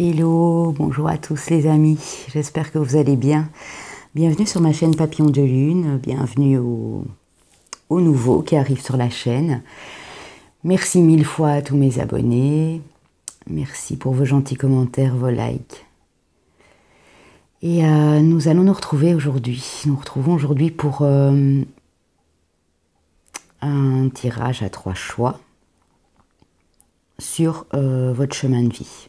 Hello, bonjour à tous les amis, j'espère que vous allez bien. Bienvenue sur ma chaîne Papillon de Lune, bienvenue aux nouveaux qui arrivent sur la chaîne. Merci mille fois à tous mes abonnés, merci pour vos gentils commentaires, vos likes. Et nous allons nous retrouver aujourd'hui. Nous retrouvons aujourd'hui pour un tirage à 3 choix sur votre chemin de vie.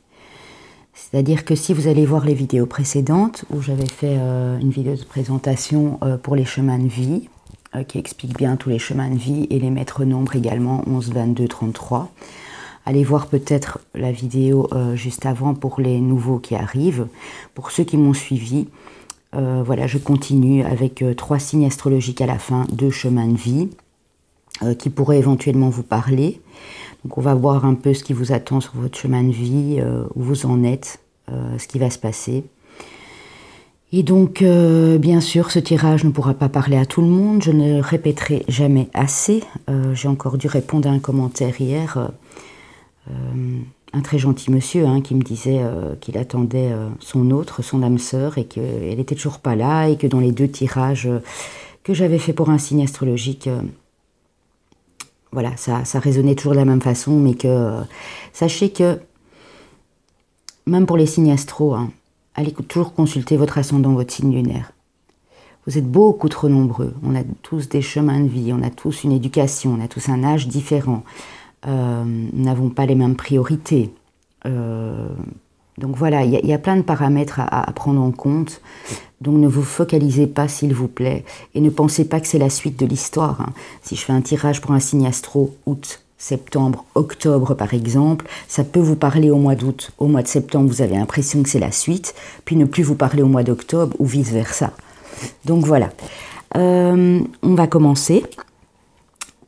C'est-à-dire que si vous allez voir les vidéos précédentes, où j'avais fait une vidéo de présentation pour les chemins de vie, qui explique bien tous les chemins de vie et les maîtres nombres également, 11, 22, 33. Allez voir peut-être la vidéo juste avant pour les nouveaux qui arrivent. Pour ceux qui m'ont suivi, voilà, je continue avec 3 signes astrologiques à la fin, 2 chemins de vie, qui pourraient éventuellement vous parler. Donc on va voir un peu ce qui vous attend sur votre chemin de vie, où vous en êtes, ce qui va se passer. Et donc, bien sûr, ce tirage ne pourra pas parler à tout le monde, je ne le répéterai jamais assez. J'ai encore dû répondre à un commentaire hier, un très gentil monsieur qui me disait qu'il attendait son âme sœur, et qu'elle n'était toujours pas là, et que dans les 2 tirages que j'avais fait pour un signe astrologique, voilà, ça résonnait toujours de la même façon, mais que sachez que même pour les signes astro, allez toujours consulter votre ascendant, votre signe lunaire. Vous êtes beaucoup trop nombreux, on a tous des chemins de vie, on a tous une éducation, on a tous un âge différent, nous n'avons pas les mêmes priorités. Donc voilà, il y a plein de paramètres à prendre en compte. Donc ne vous focalisez pas, s'il vous plaît, et ne pensez pas que c'est la suite de l'histoire. Si je fais un tirage pour un signe astro, août, septembre, octobre par exemple, ça peut vous parler au mois d'août. Au mois de septembre, vous avez l'impression que c'est la suite, puis ne plus vous parler au mois d'octobre ou vice-versa. Donc voilà, on va commencer.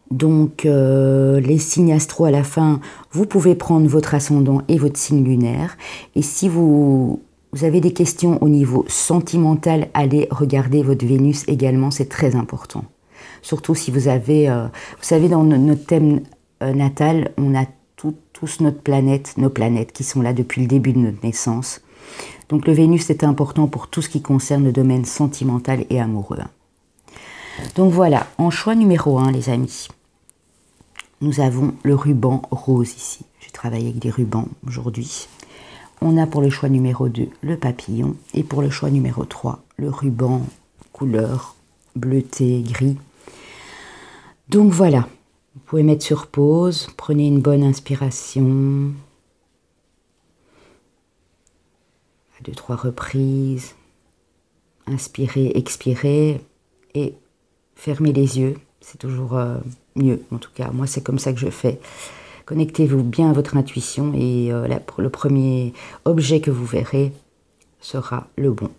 Donc les signes astro à la fin, vous pouvez prendre votre ascendant et votre signe lunaire. Et si vous avez des questions au niveau sentimental, allez regarder votre Vénus également, c'est très important. Surtout si vous avez, vous savez, dans notre thème natal, on a tous nos planètes qui sont là depuis le début de notre naissance. Donc le Vénus est important pour tout ce qui concerne le domaine sentimental et amoureux. Donc voilà, en choix numéro 1, les amis, nous avons le ruban rose ici. J'ai travaillé avec des rubans aujourd'hui. On a pour le choix numéro 2 le papillon, et pour le choix numéro 3 le ruban couleur bleuté, gris. Donc voilà, vous pouvez mettre sur pause, prenez une bonne inspiration, à 2-3 reprises, inspirez, expirez, et fermez les yeux, c'est toujours mieux, en tout cas, moi c'est comme ça que je fais. Connectez-vous bien à votre intuition, et le premier objet que vous verrez sera le bon.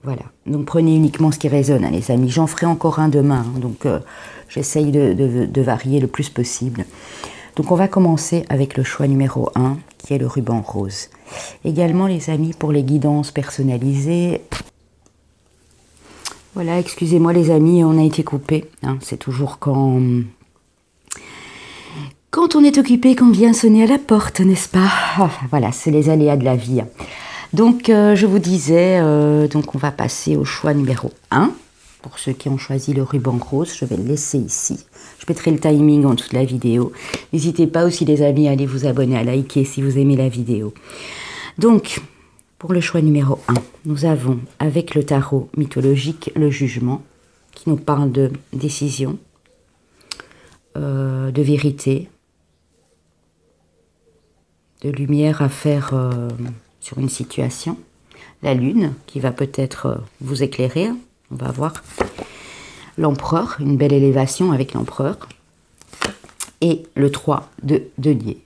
Voilà, donc prenez uniquement ce qui résonne, les amis. J'en ferai encore un demain, donc j'essaye de varier le plus possible. Donc on va commencer avec le choix numéro 1, qui est le ruban rose. Également, les amis, pour les guidances personnalisées, voilà, excusez-moi les amis, on a été coupé. C'est toujours quand on est occupé qu'on vient sonner à la porte, n'est-ce pas? Voilà, c'est les aléas de la vie. Donc, je vous disais, donc on va passer au choix numéro 1. Pour ceux qui ont choisi le ruban rose, je vais le laisser ici. Je mettrai le timing en dessous de la vidéo. N'hésitez pas aussi, les amis, à aller vous abonner, à liker si vous aimez la vidéo. Donc, pour le choix numéro 1, nous avons, avec le tarot mythologique, le jugement, qui nous parle de décision, de vérité, de lumière à faire sur une situation. La lune, qui va peut-être vous éclairer, on va voir. L'empereur, une belle élévation avec l'empereur. Et le 3 de denier,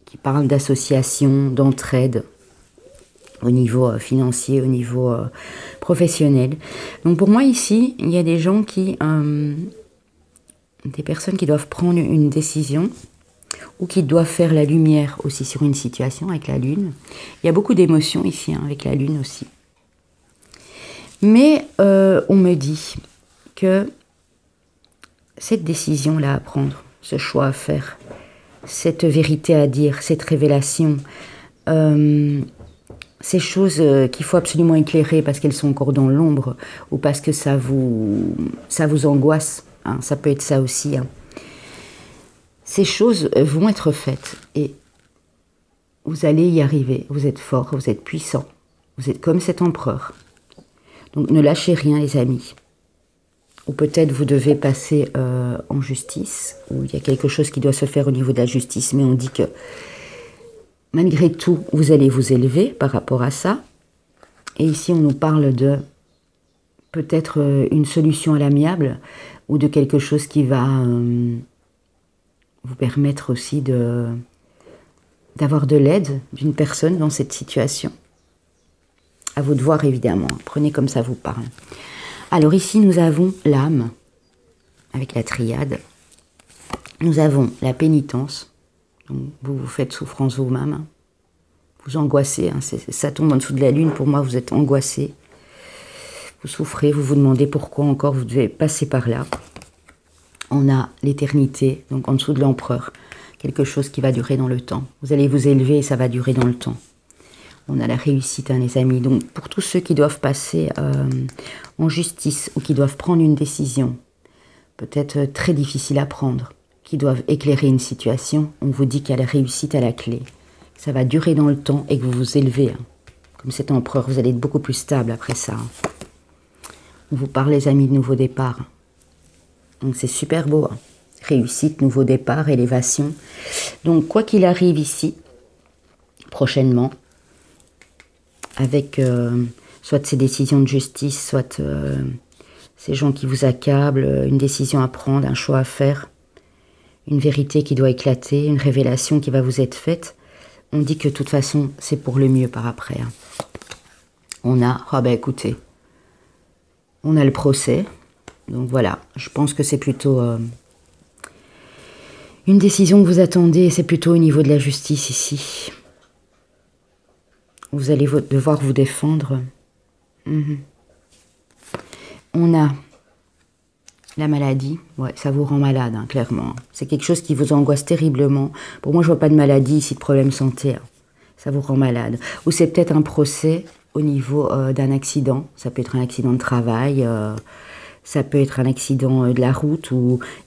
qui parle d'association, d'entraide, au niveau financier, au niveau professionnel. Donc pour moi ici, il y a des gens qui, des personnes qui doivent prendre une décision, ou qui doivent faire la lumière aussi sur une situation avec la lune. Il y a beaucoup d'émotions ici, avec la lune aussi. Mais on me dit que cette décision-là à prendre, ce choix à faire, cette vérité à dire, cette révélation, ces choses qu'il faut absolument éclairer parce qu'elles sont encore dans l'ombre ou parce que ça vous angoisse, hein, ça peut être ça aussi. Hein. Ces choses vont être faites et vous allez y arriver. Vous êtes fort, vous êtes puissant, vous êtes comme cet empereur. Donc ne lâchez rien les amis. Ou peut-être vous devez passer en justice, ou il y a quelque chose qui doit se faire au niveau de la justice, mais on dit que malgré tout, vous allez vous élever par rapport à ça. Et ici, on nous parle de peut-être une solution à l'amiable, ou de quelque chose qui va vous permettre aussi d'avoir de l'aide d'une personne dans cette situation. À vous de voir évidemment, prenez comme ça vous parle. Alors ici nous avons l'âme, avec la triade. Nous avons la pénitence, donc vous vous faites souffrance vous-même. Vous angoissez, hein, ça tombe en dessous de la lune, pour moi vous êtes angoissé. Vous souffrez, vous vous demandez pourquoi encore vous devez passer par là. On a l'éternité, donc en dessous de l'empereur, quelque chose qui va durer dans le temps. Vous allez vous élever et ça va durer dans le temps. On a la réussite, hein, les amis. Donc, pour tous ceux qui doivent passer en justice ou qui doivent prendre une décision, peut-être très difficile à prendre, qui doivent éclairer une situation, on vous dit qu'il y a la réussite à la clé. Ça va durer dans le temps et que vous vous élevez. Hein. Comme cet empereur, vous allez être beaucoup plus stable après ça. Hein. On vous parle, les amis, de nouveau départ. Donc, c'est super beau. Hein. Réussite, nouveau départ, élévation. Donc, quoi qu'il arrive ici, prochainement, avec soit ces décisions de justice, soit ces gens qui vous accablent, une décision à prendre, un choix à faire, une vérité qui doit éclater, une révélation qui va vous être faite, on dit que de toute façon, c'est pour le mieux par après. Hein. On a, ah ben écoutez, on a le procès, donc voilà, je pense que c'est plutôt une décision que vous attendez, c'est plutôt au niveau de la justice ici. Vous allez devoir vous défendre. On a la maladie. Ouais, ça vous rend malade, hein, clairement. C'est quelque chose qui vous angoisse terriblement. Pour moi, je vois pas de maladie ici, de problème santé. Hein. Ça vous rend malade. Ou c'est peut-être un procès au niveau d'un accident. Ça peut être un accident de travail. Ça peut être un accident de la route.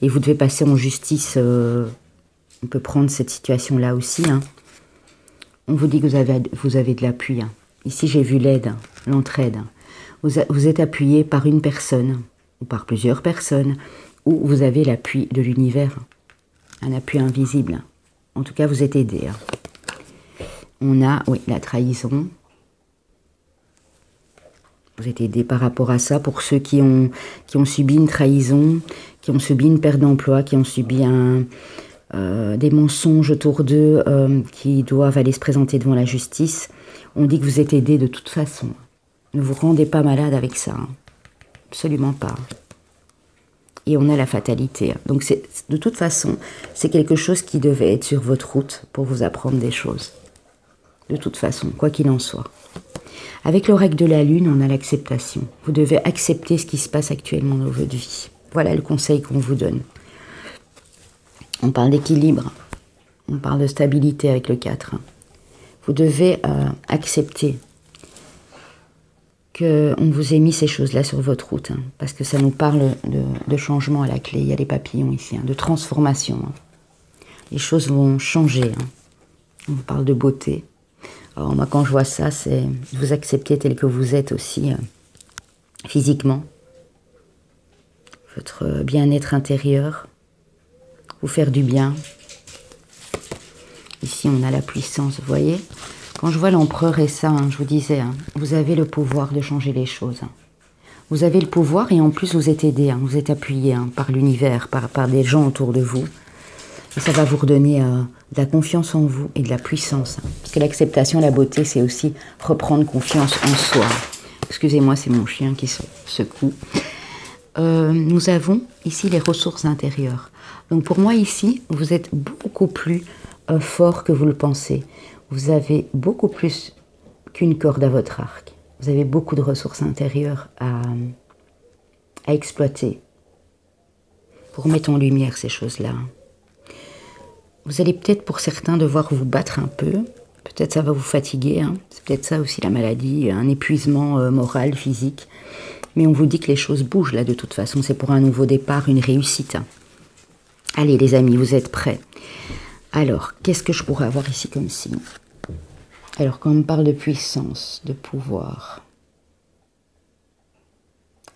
Et vous devez passer en justice. On peut prendre cette situation-là aussi, hein. On vous dit que vous avez de l'appui. Hein. Ici, j'ai vu l'aide, l'entraide. Vous êtes appuyé par une personne, ou par plusieurs personnes, ou vous avez l'appui de l'univers. Un appui invisible. En tout cas, vous êtes aidé. Hein. On a, oui, la trahison. Vous êtes aidé par rapport à ça. Pour ceux qui ont subi une trahison, qui ont subi une perte d'emploi, qui ont subi des mensonges autour d'eux qui doivent aller se présenter devant la justice. On dit que vous êtes aidé de toute façon. Ne vous rendez pas malade avec ça. Hein. Absolument pas. Et on a la fatalité. Hein. Donc de toute façon, c'est quelque chose qui devait être sur votre route pour vous apprendre des choses. De toute façon, quoi qu'il en soit. Avec l'oracle de la lune, on a l'acceptation. Vous devez accepter ce qui se passe actuellement dans votre vie. Voilà le conseil qu'on vous donne. On parle d'équilibre, on parle de stabilité avec le 4. Vous devez accepter qu'on vous ait mis ces choses-là sur votre route, hein, parce que ça nous parle de changement à la clé. Il y a les papillons ici, hein, de transformation. Hein. Les choses vont changer. Hein. On vous parle de beauté. Alors moi, quand je vois ça, c'est vous accepter tel que vous êtes aussi physiquement. Votre bien-être intérieur. Vous faire du bien. Ici, on a la puissance, vous voyez. Quand je vois l'empereur et ça, hein, je vous disais, hein, vous avez le pouvoir de changer les choses. Hein. Vous avez le pouvoir et en plus, vous êtes aidé, hein, vous êtes appuyé hein, par l'univers, par des gens autour de vous. Et ça va vous redonner de la confiance en vous et de la puissance. Hein. Parce que l'acceptation, la beauté, c'est aussi reprendre confiance en soi. Excusez-moi, c'est mon chien qui se secoue. Nous avons ici les ressources intérieures. Donc pour moi ici, vous êtes beaucoup plus fort que vous le pensez. Vous avez beaucoup plus qu'une corde à votre arc. Vous avez beaucoup de ressources intérieures à exploiter pour mettre en lumière ces choses-là. Vous allez peut-être pour certains devoir vous battre un peu. Peut-être ça va vous fatiguer. Hein. C'est peut-être ça aussi la maladie, un épuisement moral, physique. Mais on vous dit que les choses bougent là de toute façon. C'est pour un nouveau départ, une réussite. Allez les amis, vous êtes prêts? Alors, qu'est-ce que je pourrais avoir ici comme signe? Alors, quand on me parle de puissance, de pouvoir,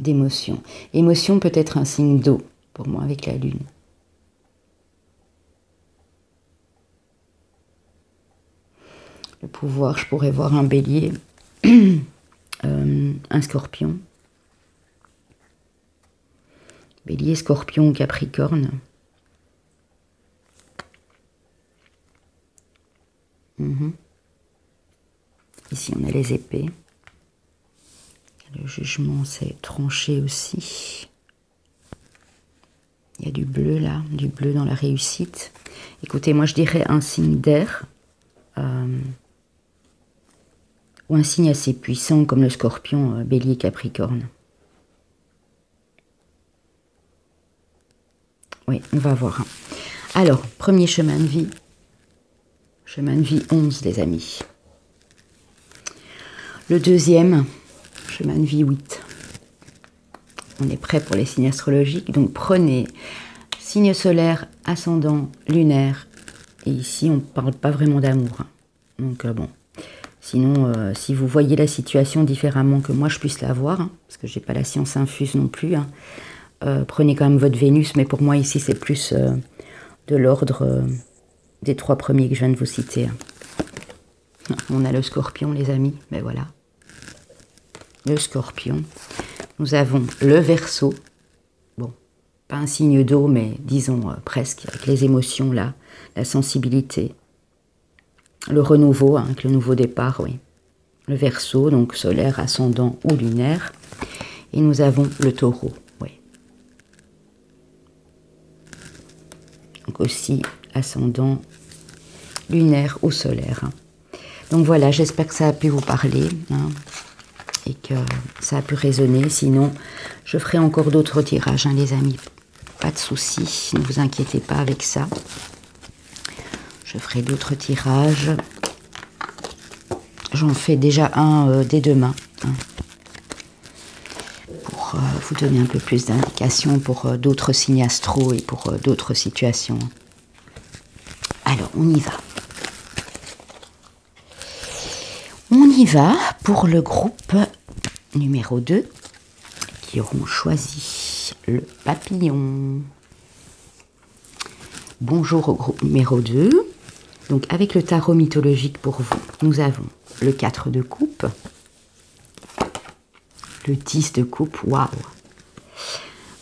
d'émotion. Émotion peut être un signe d'eau, pour moi, avec la lune. Le pouvoir, je pourrais voir un bélier, un scorpion. Bélier, scorpion, capricorne. Ici, on a les épées. Le jugement, c'est tranché aussi. Il y a du bleu là, du bleu dans la réussite. Écoutez, moi je dirais un signe d'air. Ou un signe assez puissant comme le scorpion, bélier, capricorne. Oui, on va voir. Alors, premier chemin de vie. Chemin de vie 11, les amis. Le deuxième, chemin de vie 8. On est prêt pour les signes astrologiques. Donc, prenez signe solaire, ascendant, lunaire. Et ici, on ne parle pas vraiment d'amour. Donc, bon. Sinon, si vous voyez la situation différemment que moi, je puisse la voir, parce que je n'ai pas la science infuse non plus, prenez quand même votre Vénus, mais pour moi, ici, c'est plus de l'ordre des 3 premiers que je viens de vous citer. On a le scorpion, les amis, ben voilà. Le scorpion. Nous avons le Verseau. Bon, pas un signe d'eau, mais disons presque, avec les émotions là, la sensibilité. Le renouveau, avec le nouveau départ, oui. Le Verseau, donc solaire, ascendant ou lunaire. Et nous avons le Taureau, oui. Donc aussi ascendant, lunaire ou solaire. Donc voilà, j'espère que ça a pu vous parler et que ça a pu résonner. Sinon, je ferai encore d'autres tirages, les amis. Pas de soucis, ne vous inquiétez pas avec ça. Je ferai d'autres tirages. J'en fais déjà un dès demain. Pour vous donner un peu plus d'indications pour d'autres signes astro et pour d'autres situations. Alors, on y va. On y va pour le groupe numéro 2 qui auront choisi le papillon. Bonjour au groupe numéro 2. Donc avec le tarot mythologique pour vous, nous avons le 4 de coupe, le 10 de coupe, waouh.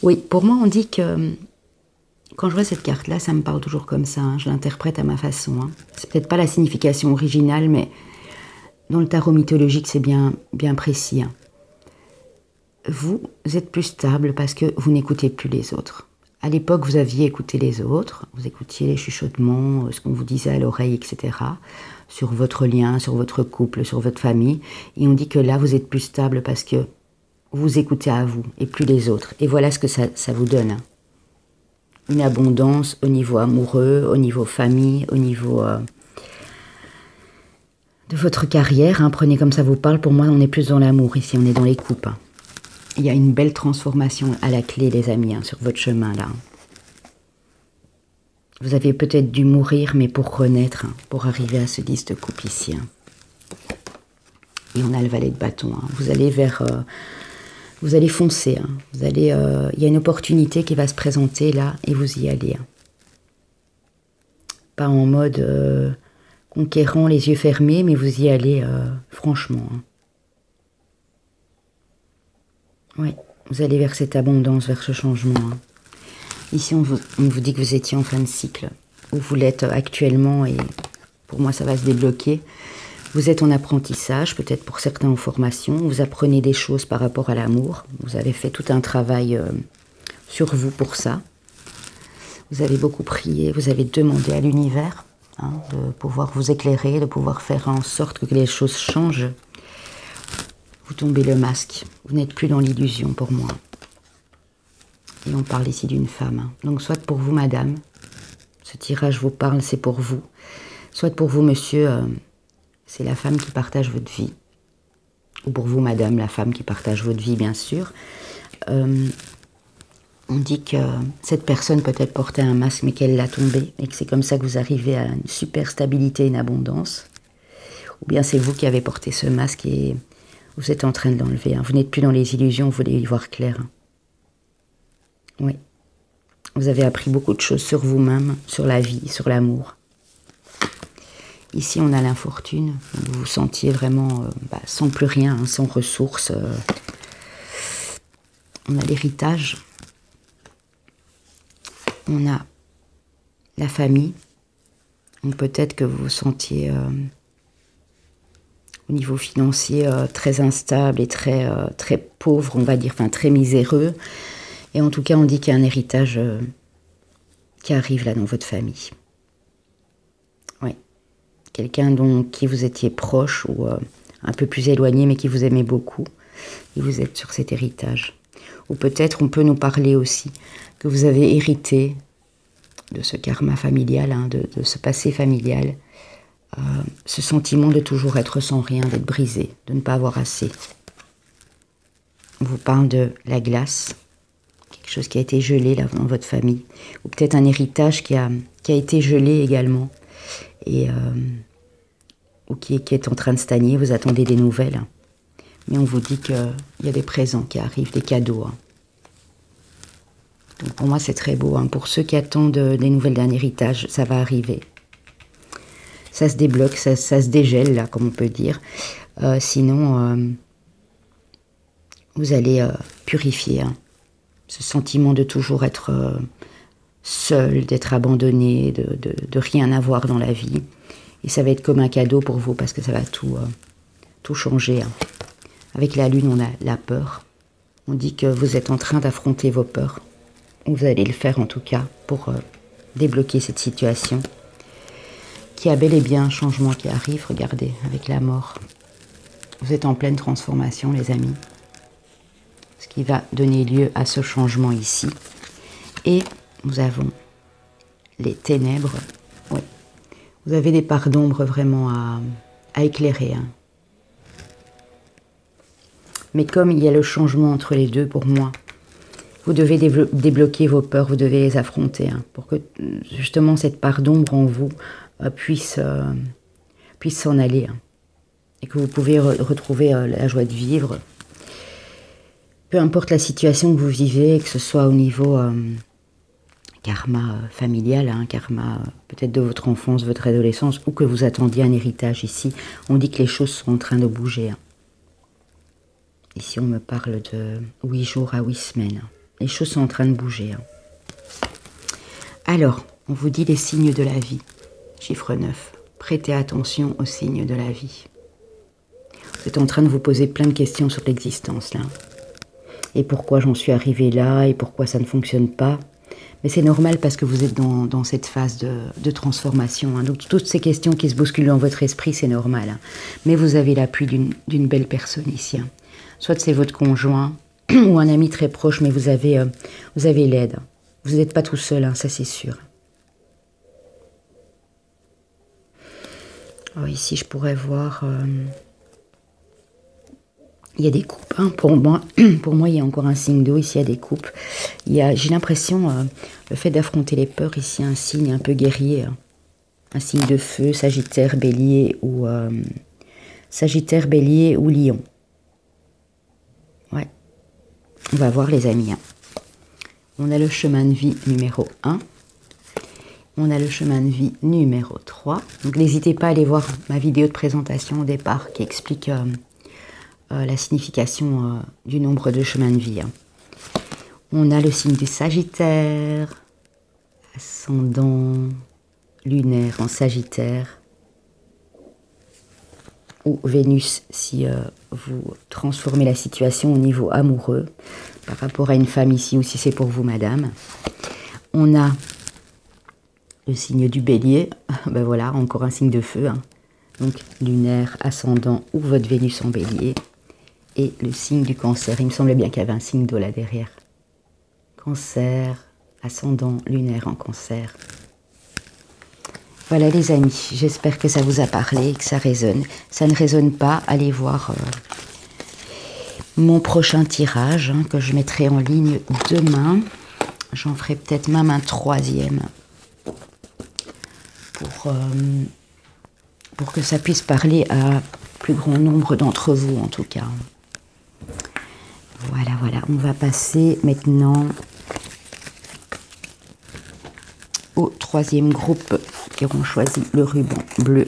Oui, pour moi on dit que quand je vois cette carte-là, ça me parle toujours comme ça, je l'interprète à ma façon. C'est peut-être pas la signification originale, mais dans le tarot mythologique, c'est bien précis. Vous êtes plus stable parce que vous n'écoutez plus les autres. À l'époque, vous aviez écouté les autres, vous écoutiez les chuchotements, ce qu'on vous disait à l'oreille, etc. Sur votre lien, sur votre couple, sur votre famille. Et on dit que là, vous êtes plus stable parce que vous écoutez à vous et plus les autres. Et voilà ce que ça vous donne. Une abondance au niveau amoureux, au niveau famille, au niveau de votre carrière. Prenez comme ça vous parle. Pour moi, on est plus dans l'amour ici, on est dans les coupes. Il y a une belle transformation à la clé, les amis, sur votre chemin, là. Vous avez peut-être dû mourir, mais pour renaître, pour arriver à ce 10 de coupe ici. Et on a le valet de bâton. Vous allez vous allez foncer. Vous allez, il y a une opportunité qui va se présenter, là, et vous y allez. Pas en mode conquérant, les yeux fermés, mais vous y allez franchement. Oui, vous allez vers cette abondance, vers ce changement. Ici, on vous dit que vous étiez en fin de cycle, où vous l'êtes actuellement, et pour moi, ça va se débloquer. Vous êtes en apprentissage, peut-être pour certains en formation. Vous apprenez des choses par rapport à l'amour. Vous avez fait tout un travail sur vous pour ça. Vous avez beaucoup prié, vous avez demandé à l'univers de pouvoir vous éclairer, de pouvoir faire en sorte que les choses changent. Vous tombez le masque. Vous n'êtes plus dans l'illusion pour moi. Et on parle ici d'une femme. Donc soit pour vous, madame, Ce tirage vous parle, c'est pour vous. Soit pour vous, monsieur, c'est la femme qui partage votre vie. Ou pour vous, madame, la femme qui partage votre vie, bien sûr. On dit que cette personne peut-être portait un masque, mais qu'elle l'a tombé, et que c'est comme ça que vous arrivez à une super stabilité, une abondance. Ou bien c'est vous qui avez porté ce masque et vous êtes en train de l'enlever. Vous n'êtes plus dans les illusions, vous voulez y voir clair. Oui. Vous avez appris beaucoup de choses sur vous-même, sur la vie, sur l'amour. Ici, on a l'infortune. Vous vous sentiez vraiment sans plus rien, sans ressources. On a l'héritage. On a la famille. Donc peut-être que vous vous sentiez au niveau financier très instable et très pauvre, on va dire, enfin très miséreux. Et en tout cas, on dit qu'il y a un héritage qui arrive là dans votre famille. Oui. Quelqu'un qui vous étiez proche ou un peu plus éloigné, mais qui vous aimait beaucoup. Et vous êtes sur cet héritage. Ou peut-être on peut nous parler aussi que vous avez hérité de ce karma familial, de ce passé familial, ce sentiment de toujours être sans rien, d'être brisé, de ne pas avoir assez. On vous parle de la glace, quelque chose qui a été gelé là dans votre famille, ou peut-être un héritage qui a été gelé également, et ou qui est en train de stagner, vous attendez des nouvelles. Mais on vous dit qu'il y a des présents qui arrivent, des cadeaux. Donc pour moi, c'est très beau. Pour ceux qui attendent des nouvelles d'un héritage, ça va arriver. Ça se débloque, ça se dégèle, là, comme on peut dire. Sinon, vous allez purifier ce sentiment de toujours être seul, d'être abandonné, de rien avoir dans la vie. Et ça va être comme un cadeau pour vous, parce que ça va tout changer. Avec la lune, on a la peur. On dit que vous êtes en train d'affronter vos peurs. Vous allez le faire en tout cas pour débloquer cette situation qui a bel et bien un changement qui arrive. Regardez, avec la mort. Vous êtes en pleine transformation, les amis. Ce qui va donner lieu à ce changement ici. Et nous avons les ténèbres. Oui. Vous avez des parts d'ombre vraiment à éclairer. Mais comme il y a le changement entre les deux, pour moi, vous devez débloquer vos peurs, vous devez les affronter, pour que justement cette part d'ombre en vous puisse s'en aller. Et que vous pouvez retrouver la joie de vivre. Peu importe la situation que vous vivez, que ce soit au niveau karma familial, karma peut-être de votre enfance, votre adolescence, ou que vous attendiez un héritage ici, on dit que les choses sont en train de bouger. Ici, on me parle de 8 jours à 8 semaines. Les choses sont en train de bouger. Alors, on vous dit les signes de la vie. Chiffre 9. Prêtez attention aux signes de la vie. Vous êtes en train de vous poser plein de questions sur l'existence, là. Et pourquoi j'en suis arrivée là, et pourquoi ça ne fonctionne pas. Mais c'est normal parce que vous êtes dans cette phase de transformation. Donc, toutes ces questions qui se bousculent dans votre esprit, c'est normal. Mais vous avez l'appui d'une belle personne ici. Soit c'est votre conjoint, ou un ami très proche, mais vous avez l'aide. Vous n'êtes pas tout seul, ça c'est sûr. Alors ici, je pourrais voir... il y a des coupes. Pour moi, il y a encore un signe d'eau. Ici, il y a des coupes. J'ai l'impression, le fait d'affronter les peurs, ici, un signe un peu guerrier. Un signe de feu, Sagittaire, Bélier ou Lion. Ouais. On va voir les amis. On a le chemin de vie numéro 1. On a le chemin de vie numéro 3. Donc n'hésitez pas à aller voir ma vidéo de présentation au départ qui explique la signification du nombre de chemins de vie. On a le signe du Sagittaire, ascendant lunaire en Sagittaire. Ou Vénus si vous transformez la situation au niveau amoureux par rapport à une femme ici ou si c'est pour vous madame. On a le signe du Bélier, ben voilà, encore un signe de feu, donc lunaire, ascendant ou votre Vénus en Bélier, et le signe du Cancer. Il me semblait bien qu'il y avait un signe d'eau là derrière. Cancer, ascendant lunaire en Cancer. Voilà les amis, j'espère que ça vous a parlé, que ça résonne. Ça ne résonne pas, allez voir mon prochain tirage que je mettrai en ligne demain. J'en ferai peut-être même un troisième pour que ça puisse parler à plus grand nombre d'entre vous en tout cas. Voilà, voilà, on va passer maintenant au troisième groupe qui auront choisi le ruban bleu.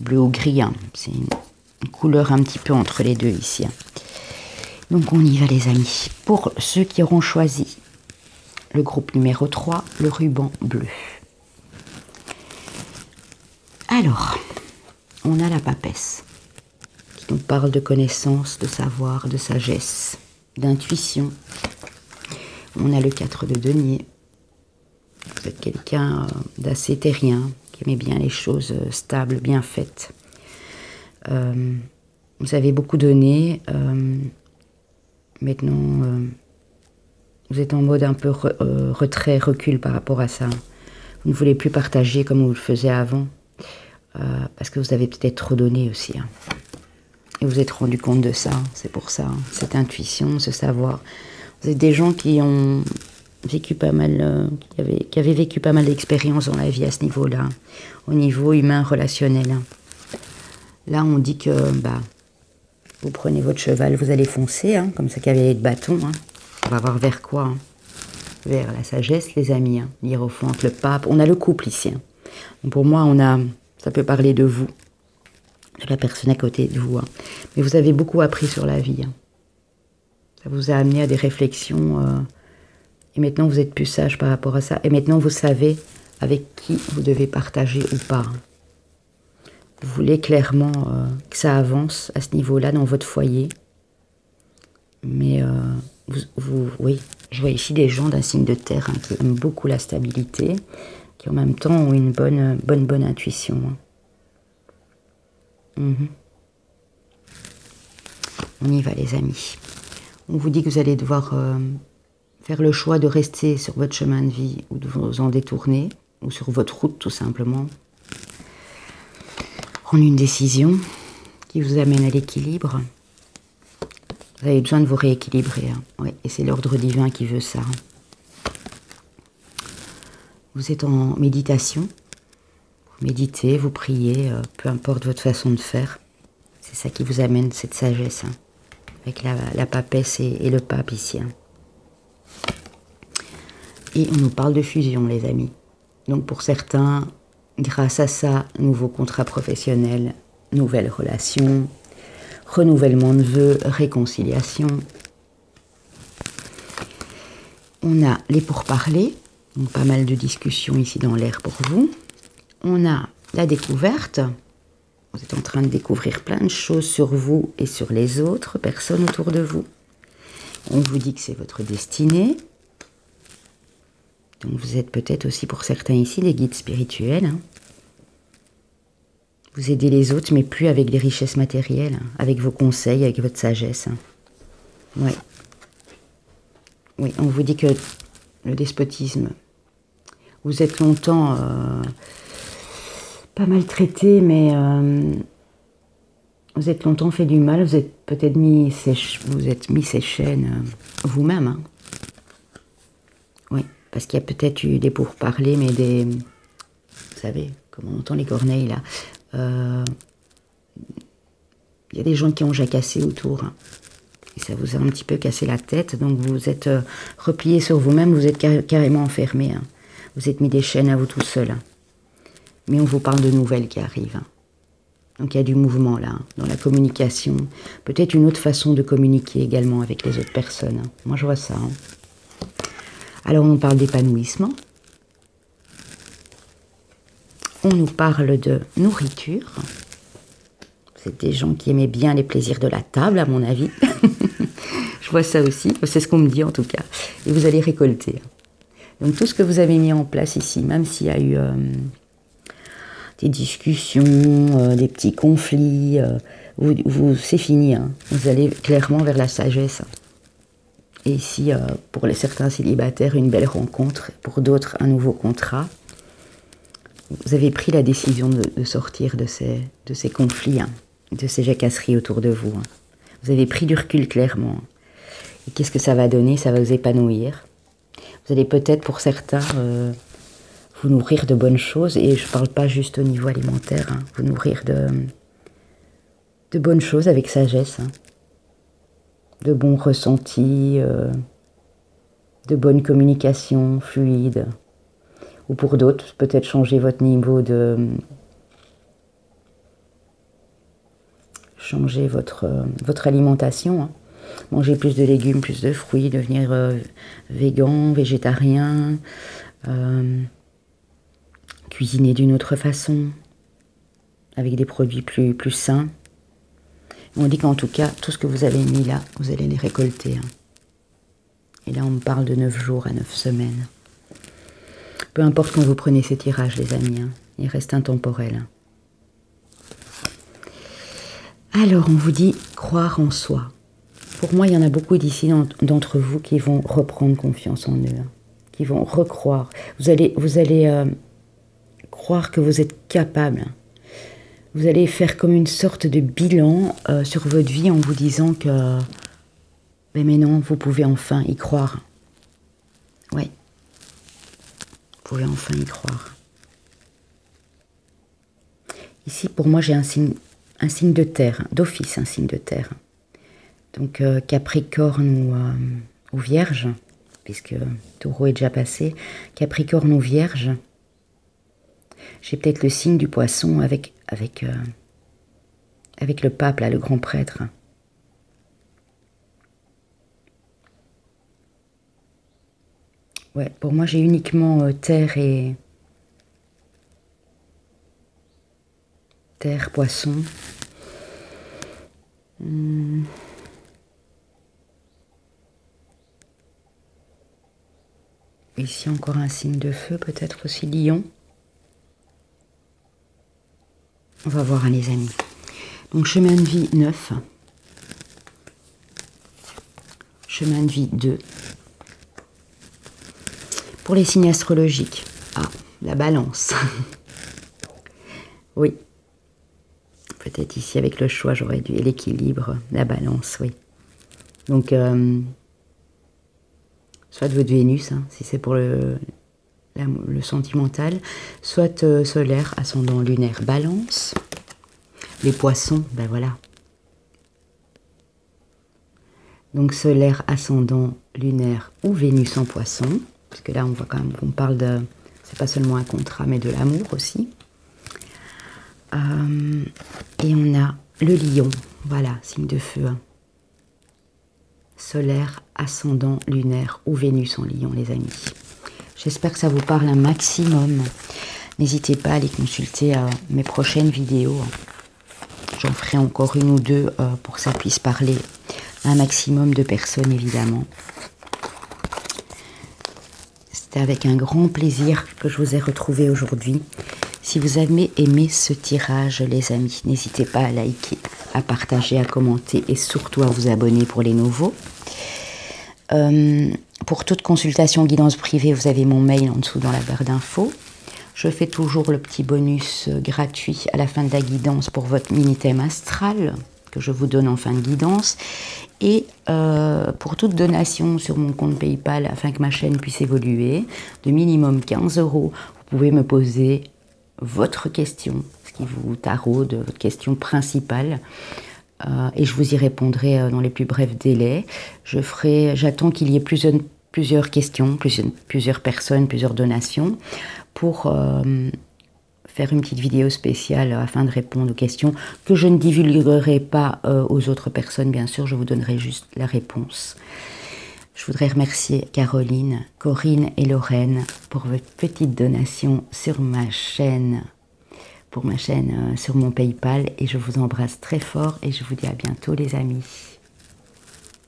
Bleu ou gris, hein. C'est une couleur un petit peu entre les deux ici. Hein. Donc on y va les amis. Pour ceux qui auront choisi le groupe numéro 3, le ruban bleu. Alors, on a la papesse qui nous parle de connaissance, de savoir, de sagesse, d'intuition. On a le 4 de denier. Vous êtes quelqu'un d'assez terrien, qui aimait bien les choses stables, bien faites. Vous avez beaucoup donné. Maintenant, vous êtes en mode un peu retrait, recul par rapport à ça. Vous ne voulez plus partager comme vous le faisiez avant. Parce que vous avez peut-être trop donné aussi. Hein. Et vous êtes rendu compte de ça. C'est pour ça. Hein. Cette intuition, ce savoir. Vous êtes des gens qui ont vécu pas mal, qui avaient vécu pas mal d'expériences dans la vie à ce niveau-là. Au niveau humain, relationnel. Hein. Là, on dit que vous prenez votre cheval, vous allez foncer, hein, comme ça cavalier de bâton. Hein. On va voir vers quoi hein. Vers la sagesse, les amis. Hein. L'hiérophante, le pape. On a le couple ici. Hein. Donc pour moi, ça peut parler de vous, de la personne à côté de vous. Hein. Mais vous avez beaucoup appris sur la vie. Hein. Ça vous a amené à des réflexions. Et maintenant, vous êtes plus sage par rapport à ça. Et maintenant, vous savez avec qui vous devez partager ou pas. Hein. Vous voulez clairement que ça avance à ce niveau-là dans votre foyer. Mais oui, je vois ici des gens d'un signe de terre hein, qui aiment beaucoup la stabilité, qui en même temps ont une bonne intuition. Hein. On y va les amis. On vous dit que vous allez devoir faire le choix de rester sur votre chemin de vie ou de vous en détourner, ou sur votre route tout simplement. Prendre une décision qui vous amène à l'équilibre. Vous avez besoin de vous rééquilibrer. Hein. Oui, et c'est l'ordre divin qui veut ça. Vous êtes en méditation. Vous méditez, vous priez, peu importe votre façon de faire. C'est ça qui vous amène cette sagesse. Hein. Avec la papesse et le pape ici. Hein. Et on nous parle de fusion, les amis. Donc pour certains, grâce à ça, nouveau contrat professionnel, nouvelles relations, renouvellement de vœux, réconciliation. On a les pourparlers, donc pas mal de discussions ici dans l'air pour vous. On a la découverte. Vous êtes en train de découvrir plein de choses sur vous et sur les autres personnes autour de vous. On vous dit que c'est votre destinée. Donc vous êtes peut-être aussi pour certains ici des guides spirituels. Hein. Vous aidez les autres, mais plus avec des richesses matérielles, hein, avec vos conseils, avec votre sagesse. Hein. Ouais. Oui, on vous dit que le despotisme, vous êtes longtemps pas maltraité, mais vous êtes longtemps fait du mal, vous êtes peut-être mis ces chaînes vous-même. Hein. Oui, parce qu'il y a peut-être eu des pourparlers, mais vous savez, comme on entend les corneilles là, il y a des gens qui ont jacassé autour. Hein. Et ça vous a un petit peu cassé la tête, donc vous êtes replié sur vous-même, vous êtes carrément enfermé. Hein. Vous êtes mis des chaînes à vous tout seul. Hein. Mais on vous parle de nouvelles qui arrivent. Hein. Donc il y a du mouvement là, hein, dans la communication. Peut-être une autre façon de communiquer également avec les autres personnes. Hein. Moi je vois ça. Hein. Alors on parle d'épanouissement. On nous parle de nourriture. C'est des gens qui aimaient bien les plaisirs de la table, à mon avis. Je vois ça aussi, c'est ce qu'on me dit en tout cas. Et vous allez récolter. Donc tout ce que vous avez mis en place ici, même s'il y a eu des discussions, des petits conflits, c'est fini. Hein. Vous allez clairement vers la sagesse. Et ici, pour certains célibataires, une belle rencontre. Pour d'autres, un nouveau contrat. vous avez pris la décision de sortir de ces conflits, hein, de ces jacasseries autour de vous. Hein. Vous avez pris du recul clairement. Et qu'est-ce que ça va donner? Ça va vous épanouir. Vous allez peut-être, pour certains, vous nourrir de bonnes choses. Et je ne parle pas juste au niveau alimentaire. Hein, vous nourrir de bonnes choses avec sagesse. Hein, de bons ressentis, de bonnes communications fluides. Ou pour d'autres, peut-être changer votre niveau de... changer votre alimentation. Hein. Manger plus de légumes, plus de fruits, devenir végan, végétarien, cuisiner d'une autre façon, avec des produits plus sains. On dit qu'en tout cas, tout ce que vous avez mis là, vous allez les récolter. Hein. Et là, on me parle de 9 jours à 9 semaines. Peu importe quand vous prenez ces tirages, les amis, hein, il reste intemporel. Alors, on vous dit croire en soi. Pour moi, il y en a beaucoup d'ici d'entre vous qui vont reprendre confiance en eux, hein, qui vont recroire. Vous allez croire que vous êtes capable. Hein. Vous allez faire comme une sorte de bilan sur votre vie en vous disant que... mais non, vous pouvez enfin y croire. Oui. Vous pouvez enfin y croire. Ici, pour moi, j'ai un signe de terre, d'office, un signe de terre. Donc, Capricorne ou Vierge, puisque Taureau est déjà passé. Capricorne ou Vierge. J'ai peut-être le signe du Poisson avec le pape, là, le grand prêtre. Ouais, pour moi, j'ai uniquement terre et... Terre, Poisson. Ici, encore un signe de feu, peut-être aussi Lion. On va voir, hein, les amis. Donc, chemin de vie 9. Chemin de vie 2. Pour les signes astrologiques, la Balance. Oui. Peut-être ici, avec le choix, j'aurais dû... Et l'équilibre, la Balance, oui. Donc, soit de votre Vénus, hein, si c'est pour le sentimental, soit solaire, ascendant lunaire, Balance. Les Poissons, ben voilà. Donc, solaire, ascendant lunaire ou Vénus en Poisson. Parce que là, on voit quand même qu'on parle de... C'est pas seulement un contrat, mais de l'amour aussi. Et on a le Lion. Voilà, signe de feu. Hein. Solaire, ascendant, lunaire ou Vénus en Lion, les amis. J'espère que ça vous parle un maximum. N'hésitez pas à aller consulter mes prochaines vidéos. J'en ferai encore une ou deux pour que ça puisse parler à un maximum de personnes, évidemment. C'était avec un grand plaisir que je vous ai retrouvé aujourd'hui. Si vous avez aimé ce tirage, les amis, n'hésitez pas à liker, à partager, à commenter et surtout à vous abonner pour les nouveaux. Pour toute consultation guidance privée, vous avez mon mail en dessous dans la barre d'infos. Je fais toujours le petit bonus gratuit à la fin de la guidance pour votre mini-thème astral que je vous donne en fin de guidance. Et pour toute donation sur mon compte PayPal, afin que ma chaîne puisse évoluer, de minimum 15 €, vous pouvez me poser votre question, ce qui vous taraude, votre question principale. Et je vous y répondrai dans les plus brefs délais. J'attends qu'il y ait plusieurs questions, plusieurs personnes, plusieurs donations, pour faire une petite vidéo spéciale afin de répondre aux questions que je ne divulguerai pas aux autres personnes, bien sûr, je vous donnerai juste la réponse. Je voudrais remercier Caroline, Corinne et Lorraine pour votre petite donation sur ma chaîne, sur mon PayPal, et je vous embrasse très fort et je vous dis à bientôt, les amis.